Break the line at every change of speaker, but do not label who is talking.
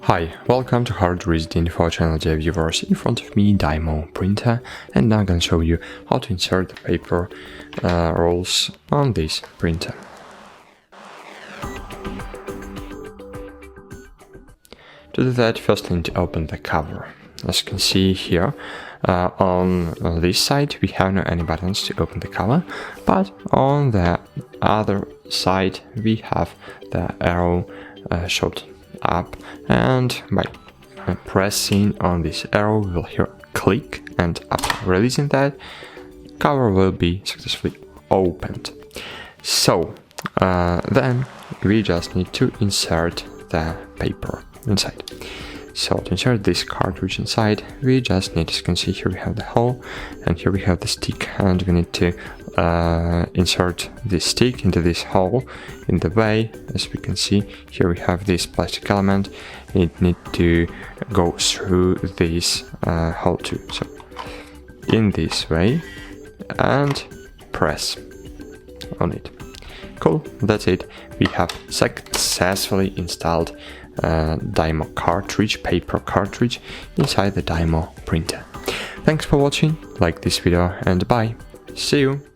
Hi, welcome to Hard Read Info channel, dear viewers. In front of me, DYMO printer, and now I'm gonna show you how to insert the paper rolls on this printer. To do that, first I need to open the cover. As you can see here, on this side we have no any buttons to open the cover, but on the other side we have the arrow shot up, and by pressing on this arrow we'll hear click, and after releasing that, cover will be successfully opened. So then we just need to insert the paper inside. So to insert this cartridge inside, we just need, as you can see, here we have the hole and here we have the stick, and we need to insert this stick into this hole in the way. As we can see, here we have this plastic element. It needs to go through this hole too. So in this way, and press on it. Cool, that's it. We have successfully installed DYMO cartridge, paper cartridge, inside the DYMO printer. Thanks for watching, like this video, and bye. See you!